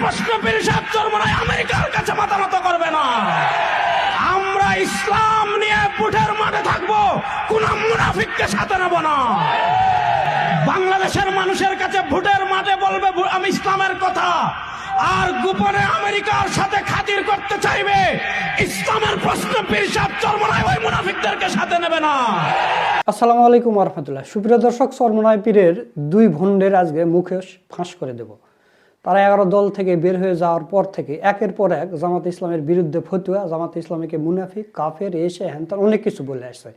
প্রশ্ন পেশাব চরমনায় আমেরিকার কাছে মাথা নত করবে না। আমরা ইসলাম নিয়ে বুটের মাঠে থাকবো, কোন মুনাফিককে সাথে নেব না। বাংলাদেশের মানুষের কাছে ভোটের মাঠে বলবে আমি ইসলামের কথা, আর গোপনে আমেরিকার সাথে খাতির করতে চাইবে ইসলামের প্রশ্ন পেশাব চরমনায় ওই মুনাফিকদেরকে সাথে নেবে না। আসসালামু আলাইকুম ওয়া রাহমাতুল্লাহ। সুপ্রিয় দর্শক, চরমনায় পীরের দুই ভণ্ডের আজকে মুখে ফাঁস করে দেব। তারা 11 দল থেকে বের হয়ে যাওয়ার পর থেকে একের পর এক জামাত ইসলামের বিরুদ্ধে ফতুয়া, জামাত ইসলামীকে মুনাফিক, কাফের, এসে হ্যান অনেক কিছু বলে আসছে।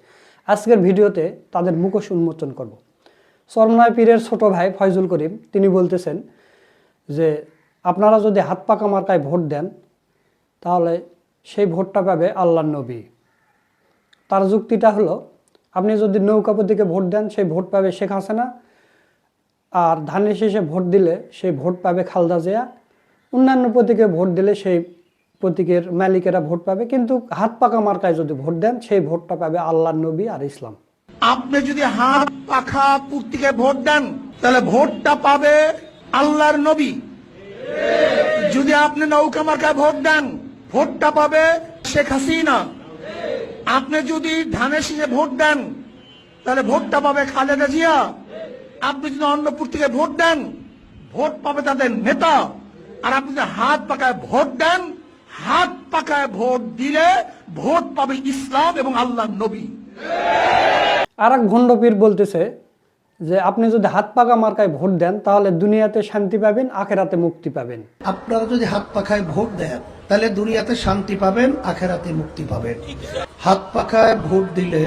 আজকের ভিডিওতে তাদের মুখোশ উন্মোচন করব। চরমনায় পীরের ছোট ভাই ফয়জুল করিম তিনি বলতেছেন যে আপনারা যদি হাত পাকা মার্কায় ভোট দেন তাহলে সেই ভোটটা পাবে আল্লাহর নবী। তার যুক্তিটা হলো, আপনি যদি নৌকা প্রতীকে ভোট দেন সেই ভোট পাবে শেখ হাসিনা, আর ধানের শীষে ভোট দিলে সেই ভোট পাবে খালেদা জিয়া, অন্যান্য প্রতীকে ভোট দিলে সেই প্রতীকের মালিকেরা ভোট পাবে, কিন্তু হাত পাকা মার্কায় যদি ভোট দেন সেই ভোটটা পাবে আল্লাহর নবী আর ইসলাম। আপনি যদি হাত পাখা প্রতীকে ভোট দেন তাহলে ভোটটা পাবে আল্লাহর নবী। যদি আপনি নৌকা মার্কায় ভোট দেন ভোটটা পাবে শেখ হাসিনা। আপনি যদি ধানের শীষে ভোট দেন তাহলে ভোটটা পাবে খালেদা জিয়া। আপনি যদি অন্য প্রতীকে ভোট দেন ভোট পাবে তাদের নেতা। আর আপনি যদি হাত পাকায় ভোট দেন, হাত পাকায় ভোট দিলে ভোট পাবে ইসলাম এবং আল্লাহর নবী। আর এক ভণ্ডপীর বলতেছে যে আপনি যদি হাত পাকা মার্কায় ভোট দেন তাহলে দুনিয়াতে শান্তি পাবেন, আখেরাতে মুক্তি পাবেন। আপনারা যদি হাত পাখায় ভোট দেন তাহলে দুনিয়াতে শান্তি পাবেন, আখেরাতে মুক্তি পাবেন। হাত পাখায় ভোট দিলে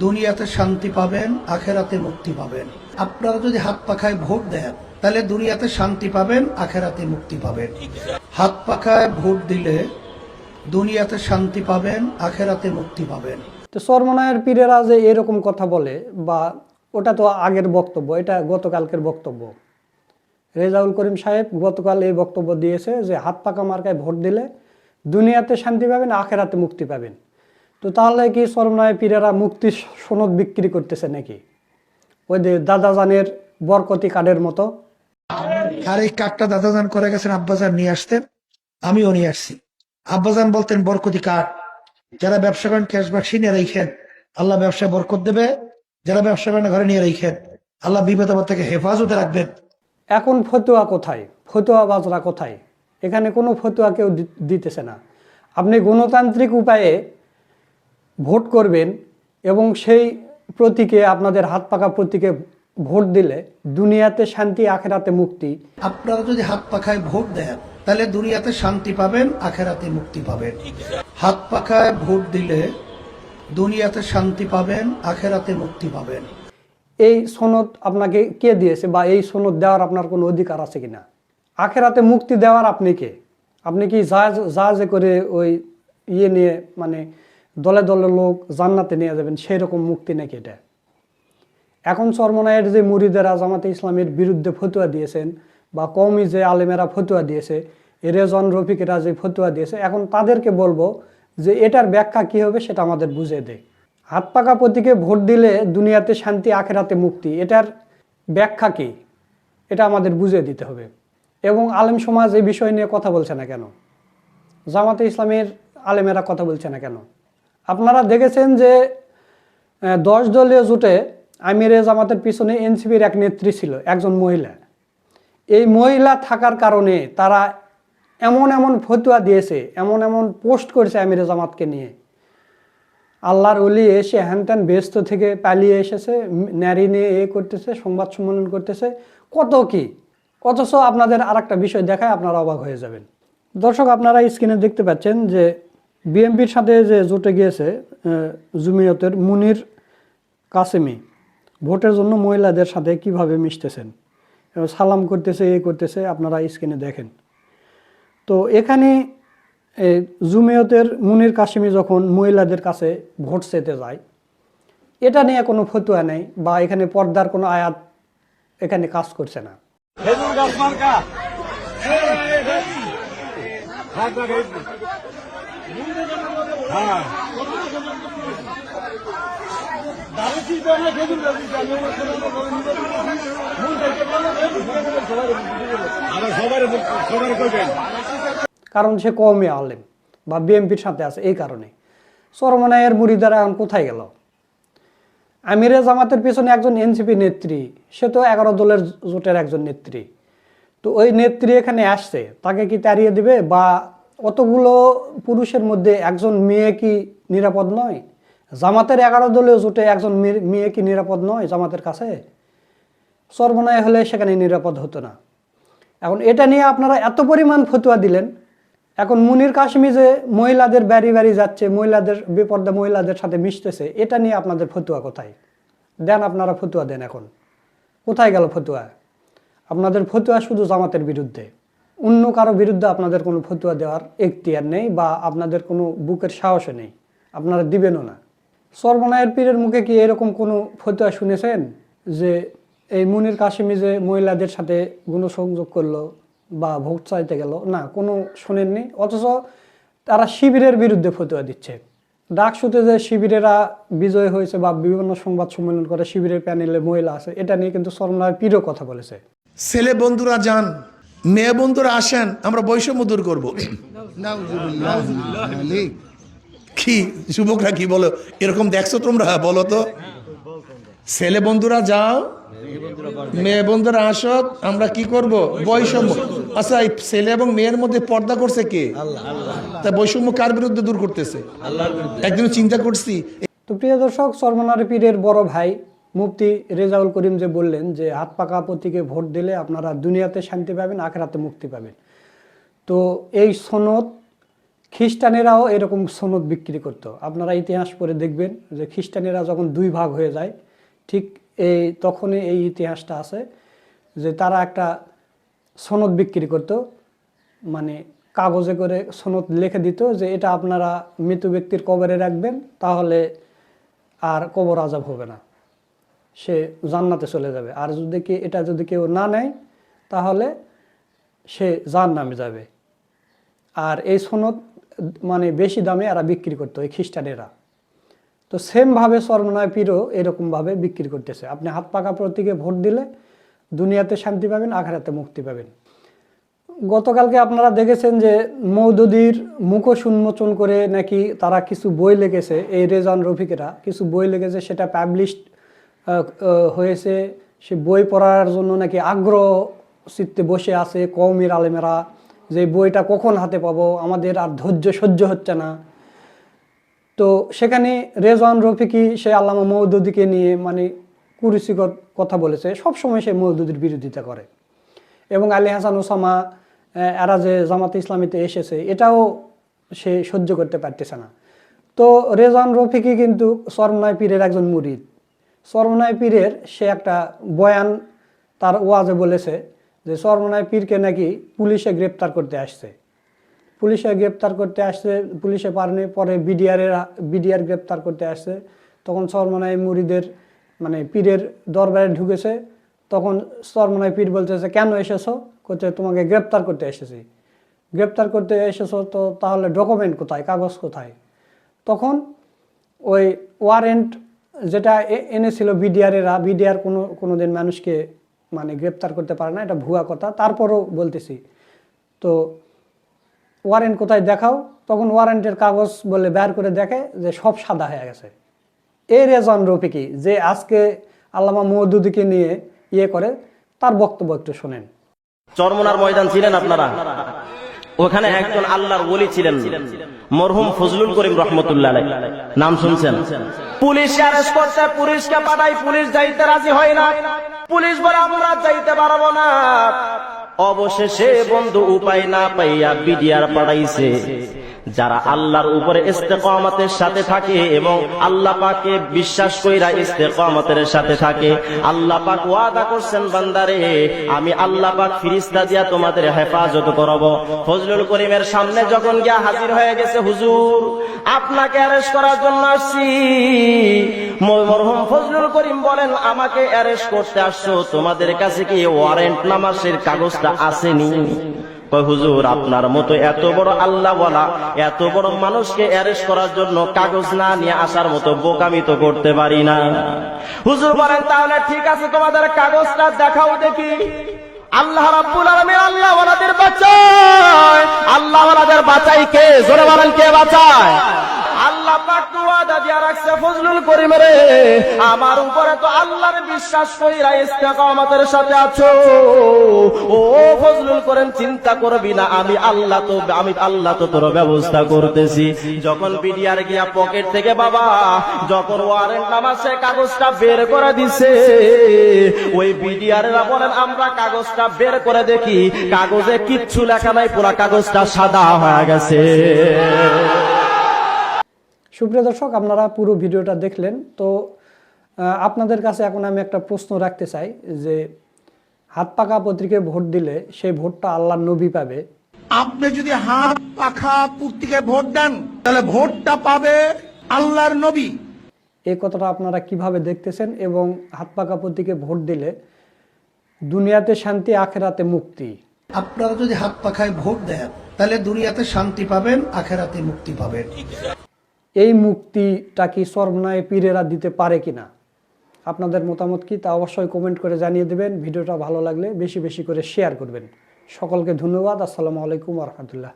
দুনিয়াতে শান্তি পাবেন, আখেরাতে মুক্তি পাবেন। আপনারা যদি হাত পাখায় ভোট দেন তাহলে দুনিয়াতে শান্তি পাবেন, আখেরাতে মুক্তি পাবেন। হাত পাখায় ভোট দিলে দুনিয়াতে শান্তি পাবেন, আখেরাতে মুক্তি পাবেন। তো চরমনায়ের পীরেরা যে এরকম কথা বলে, বা ওটা তো আগের বক্তব্য, এটা গতকালকের বক্তব্য। রেজাউল করিম সাহেব গতকাল এই বক্তব্য দিয়েছে যে হাত পাকা মার্কায় ভোট দিলে দুনিয়াতে শান্তি পাবেন, আখেরাতে মুক্তি পাবেন। তো তাহলে কি চরমনায়ের পীরেরা মুক্তির সনদ বিক্রি করতেছে নাকি, ওই যে দাদাজানের বরকতি কার্ডের মতো? আর এই কার্ডটা দাদাজান করে গেছেন, আব্বাজান নিয়ে আসতেন, আমিও নিয়ে আসছি। আব্বাজান বলতেন বরকতি কার্ড, যারা ব্যবসা করেন ক্যাশ বাক্সে নিয়ে রেখেন, আল্লাহ ব্যবসায় বরকত দেবে। যারা ব্যবসা করেন ঘরে নিয়ে রেখেন, আল্লাহ বিপদ আপদ থেকে হেফাজতে রাখবেন। এখন ফতুয়া কোথায়? ফতুয়া বাজরা কোথায়? এখানে কোনো ফতুয়া কেউ দিতেছে না। আপনি গণতান্ত্রিক উপায়ে ভোট করবেন এবং সেই প্রতীকে, আপনাদের হাত পাকা প্রতীকে ভোট দিলে দুনিয়াতে শান্তি, আখেরাতে মুক্তি। আপনারা যদি হাত পাখায় ভোট দেন তাহলে দুনিয়াতে শান্তি পাবেন, আখেরাতে মুক্তি পাবেন। হাত পাখায় ভোট দিলে দুনিয়াতে শান্তি পাবেন, আখেরাতে মুক্তি পাবেন। এই সনদ আপনাকে কে দিয়েছে, বা এই সনদ দেওয়ার আপনার কোনো অধিকার আছে কিনা? আখেরাতে মুক্তি দেওয়ার আপনি কে? আপনি কি জাহাজে করে ওই ইয়ে নিয়ে, মানে দলে দলে লোক জান্নাতে নিয়ে যাবেন, সেই রকম মুক্তি নাকি এটা? এখন চরমনায়ের যে মুরিদেরা জামাতে ইসলামের বিরুদ্ধে ফতুয়া দিয়েছেন, বা কওমি যে আলেমেরা ফতুয়া দিয়েছে, রেজন রফিকেরা যে ফতুয়া দিয়েছে, এখন তাদেরকে বলবো যে এটার ব্যাখ্যা কি হবে সেটা আমাদের বুঝিয়ে দেয়। হাত পাকা প্রতীকে ভোট দিলে দুনিয়াতে শান্তি, আখেরাতে মুক্তি, এটার ব্যাখ্যা কি এটা আমাদের বুঝিয়ে দিতে হবে। এবং আলেম সমাজ এই বিষয় নিয়ে কথা বলছে না কেন? জামাতে ইসলামের আলেমেরা কথা বলছে না কেন? আপনারা দেখেছেন যে 10 দলীয় জোটে আমিরে জামাতের পিছনে এনসিপির এক নেত্রী ছিল, একজন মহিলা। এই মহিলা থাকার কারণে তারা এমন এমন ফতুয়া দিয়েছে, এমন এমন পোস্ট করেছে আমিরে জামাতকে নিয়ে। আল্লাহর ওলি এসে হ্যানত্যান ব্যস্ত থেকে পালিয়ে এসেছে, নারী নিয়ে করতেছে, সংবাদ সম্মেলন করতেছে, কত কি। অথচ আপনাদের আর একটা বিষয় দেখায় আপনারা অবাক হয়ে যাবেন। দর্শক, আপনারা স্ক্রিনে দেখতে পাচ্ছেন যে বিএনপির সাথে যে জোটে গিয়েছে জমিয়তের মুনির কাসেমি, ভোটের জন্য মহিলাদের সাথে কিভাবে মিশতেছেন, সালাম করতেছে, করতেছে, আপনারা স্ক্রিনে দেখেন। তো এখানে জমিয়তের মুনির কাসেমি যখন মহিলাদের কাছে ভোট চেতে যায়, এটা নিয়ে কোনো ফতুয়া নেই, বা এখানে পর্দার কোনো আয়াত এখানে কাজ করছে না। কারণ সে কওমি আলেম বা বিএনপির সাথে আছে, এই কারণে। চরমনায়ের মুরিদারা এখন কোথায় গেল? আমিরে জামাতের পেছনে একজন এনসিপি নেত্রী, সে তো 11 দলের জোটের একজন নেত্রী। তো ওই নেত্রী এখানে আসছে, তাকে কি তাড়িয়ে দিবে? বা অতগুলো পুরুষের মধ্যে একজন মেয়ে কি নিরাপদ নয়? জামাতের 11 দলীয় জোটে একজন মেয়ে কি নিরাপদ নয় জামাতের কাছে? চরমনায় হলে সেখানে নিরাপদ হতো না। এখন এটা নিয়ে আপনারা এত পরিমাণ ফতুয়া দিলেন। এখন মুনির কাশমি যে মহিলাদের বাড়ি বাড়ি যাচ্ছে, মহিলাদের বেপর্দা মহিলাদের সাথে মিশতেছে, এটা নিয়ে আপনাদের ফতুয়া কোথায়? দেন, আপনারা ফতুয়া দেন। এখন কোথায় গেল ফতুয়া? আপনাদের ফতুয়া শুধু জামাতের বিরুদ্ধে, অন্য কারো বিরুদ্ধে আপনাদের কোনো ফতুয়া দেওয়ার এখতিয়ার নেই, বা আপনাদের কোনো বুকের সাহসও নেই, আপনারা দিবেনও না। চরমনায়ের পীরের মুখে কি এরকম কোনো ফতুয়া শুনেছেন যে এই মুনির কাশিমি যে মহিলাদের সাথে গুণসংযোগ করলো বা ভোট চাইতে গেল? না, কোনো শোনেননি। অথচ তারা শিবিরের বিরুদ্ধে ফতুয়া দিচ্ছে। ডাকসুতে যে শিবিরেরা বিজয় হয়েছে বা বিভিন্ন সংবাদ সম্মেলন করে, শিবিরের প্যানেলে মহিলা আছে, এটা নিয়ে কিন্তু চরমনায়ের পীরও কথা বলেছে। ছেলে বন্ধুরা যান, মেয়ে বন্ধুরা আসেন, আমরা বৈষম্য দূর করবো। কি যুবকরা কি বলো, এরকম দেখছো তোমরা? বলো তো, ছেলে বন্ধুরা যাও, মেয়ে বন্ধুরা আসো, আমরা কি করব? বৈষম্য। আচ্ছা, এই ছেলে এবং মেয়ের মধ্যে পর্দা করছে কে? তা বৈষম্য কার বিরুদ্ধে দূর করতেছে? একদিন চিন্তা করছি। তো প্রিয় দর্শক, চরমনায়ের পীরের বড় ভাই মুফতি রেজাউল করিম যে বললেন যে হাত পাকা প্রতীকে ভোট দিলে আপনারা দুনিয়াতে শান্তি পাবেন, আখিরাতে মুক্তি পাবেন। তো এই সনদ খ্রিস্টানেরাও এরকম সনদ বিক্রি করতো। আপনারা ইতিহাস পড়ে দেখবেন যে খ্রিস্টানেরা যখন 2 ভাগ হয়ে যায়, ঠিক তখনই এই ইতিহাসটা আছে যে তারা একটা সনদ বিক্রি করত, মানে কাগজে করে সনদ লিখে দিত যে এটা আপনারা মৃত ব্যক্তির কবরে রাখবেন, তাহলে আর কবর আযাব হবে না, সে জান্নাতে চলে যাবে। আর এটা যদি কেউ না নেয় তাহলে সে জাহান্নামে যাবে। আর এই সনদ মানে বেশি দামে এরা বিক্রি করতো, এই খ্রিস্টানেরা। তো সেমভাবে চরমনায় পীরও এরকমভাবে বিক্রি করতেছে। আপনি হাত পাকা প্রতীকে ভোট দিলে দুনিয়াতে শান্তি পাবেন, আখিরাতে মুক্তি পাবেন। গতকালকে আপনারা দেখেছেন যে মওদুদীর মুখোশ উন্মোচন করে নাকি তারা কিছু বই লিখেছে, এই রেজান রফিকেরা কিছু বই লিখেছে, সেটা পাবলিশড হয়েছে। সে বই পড়ার জন্য নাকি আগ্রহ চিত্তে বসে আছে কওমির আলেমেরা, যে বইটা কখন হাতে পাবো, আমাদের আর ধৈর্য সহ্য হচ্ছে না। তো সেখানে রেজান রফিকি সে আল্লামা মওদুদীকে নিয়ে মানে কুরুচিকর কথা বলেছে। সবসময় সে মওদুদীর বিরোধিতা করে। এবং আলী হাসান ওসামা এরা যে জামাতে ইসলামীতে এসেছে, এটাও সে সহ্য করতে পারতেছে না। তো রেজান রফিকি কিন্তু চরমনায় পীরের একজন মুরিদ। চরমনায় পীরের সে একটা বয়ান তার ওয়াজে বলেছে যে চরমনায় পীরকে নাকি পুলিশে গ্রেপ্তার করতে আসছে। পুলিশে পারেনি, পরে বিডিআর গ্রেপ্তার করতে আসছে। তখন চরমনায় মুরিদের মানে পীরের দরবারে ঢুকেছে। তখন চরমনায় পীর বলতেছে, কেন এসেছো? কোথায়? তোমাকে গ্রেপ্তার করতে এসেছি। গ্রেপ্তার করতে এসেছো তো তাহলে ডকুমেন্ট কোথায়, কাগজ কোথায়? তখন ওই ওয়ারেন্ট যেটা এনেছিল বিডিআর কোনোদিন মানুষকে মানে গ্রেপ্তার করতে পারে না, এটা ভুয়া কথা। তারপরও বলতেছি, তো ওয়ারেন্ট কোথায় দেখাও? তখন ওয়ারেন্টের কাগজ বলে বের করে দেখে যে সব সাদা হয়ে গেছে। এই রেজান রফিকি যে আজকে আল্লামা মওদুদীকে নিয়ে করে, তার বক্তব্য একটু শোনেন। চরমনার ময়দান ছিলেন আপনারা, ওখানে একজন আল্লাহর ওলি ছিলেন মরহুম ফজলুল করিম রহমতুল্লাহ আলাইহি, নাম শুনছেন? পুলিশ অ্যারেস্ট করতে পুলিশকে পাঠাই, পুলিশ যাইতে রাজি হয় না। পুলিশ বলে আমরা যাইতে পারবো না। অবশেষে বন্ধু উপায় না পাইয়া বিডিআর পাঠাইছে। যারা আল্লাহর উপরে ইস্তেকামতের সাথে থাকে এবং আল্লাহ পাককে বিশ্বাস কইরা ইস্তেকামতের সাথে থাকে, আল্লাহ পাক ওয়াদা করছেন, বান্দারে আমি আল্লাহ পাক ফেরেশতা দিয়া তোমাদের হেফাজত করব। ফজলুল করিমের সামনে যখন গিয়া হাজির হয়ে গেছে, হুজুর আপনাকে অ্যারেস্ট করার জন্য আসছি। মরহুম ফজলুল করিম বলেন, আমাকে অ্যারেস্ট করতে আসছো, তোমাদের কাছে কি ওয়ারেন্ট নামাসের কাগজটা আসেনি? কয় হুজুর আপনার মতো এত বড় আল্লাহওয়ালা এত বড় মানুষকে অ্যারেস্ট করার জন্য কাগজ না নিয়ে আসার মতো বোকামি তো করতে পারি না। হুজুর বলেন তাহলে ঠিক আছে তোমাদের কাগজটা দেখাও দেখি। আল্লাহ রাব্বুল আলামিন আল্লাহওয়ালাদের বাঁচায়। আল্লাহওয়ালাদের বাঁচাই কে? জোরে বলেন কে বাঁচায়? আল্লাহ পাক তো ওয়াদা দিয়া রাখছে ফজলুল করিম রে, আমার উপরে তো আল্লাহর বিশ্বাস কইরা ইস্তেকামতের সাথে আছো। ও ফজলুল করিম চিন্তা করবি না, আমি আল্লাহ তো তোর ব্যবস্থা করতেছি। যখন বিডিআর গিয়া পকেট থেকে বাবা যখন ওয়ারেন্ট নামাছে কাগজটা বের করে দিছে, ওই বিডিআররা বলেন আমরা কাগজটা বের করে দেখি কাগজে কিচ্ছু লেখা নাই, পুরো কাগজটা সাদা হয়ে গেছে। সুপ্রিয় দর্শক, আপনারা পুরো ভিডিওটা দেখলেন। তো আপনাদের কাছে এখন আমি একটা প্রশ্ন রাখতে চাই যে হাত পাকা প্রতীকে ভোট দিলে সেই ভোটটা আল্লাহর নবী পাবে। আপনি যদি হাত পাখা প্রতীকে ভোট দেন তাহলে ভোটটা পাবে আল্লাহর নবী। এই কথাটা আপনারা কিভাবে দেখতেছেন? এবং হাত পাকা প্রতীকে ভোট দিলে দুনিয়াতে শান্তি, আখেরাতে মুক্তি। আপনারা যদি হাত পাখায় ভোট দেন তাহলে দুনিয়াতে শান্তি পাবেন, আখেরাতে মুক্তি পাবেন। এই মুক্তিটা কি সর্বনায় পীরেরা দিতে পারে কিনা? আপনাদের মতামত কি তা অবশ্যই কমেন্ট করে জানিয়ে দেবেন। ভিডিওটা ভালো লাগলে বেশি বেশি করে শেয়ার করবেন। সকলকে ধন্যবাদ। আসসালামু আলাইকুম ওয়া রাহমাতুল্লাহ।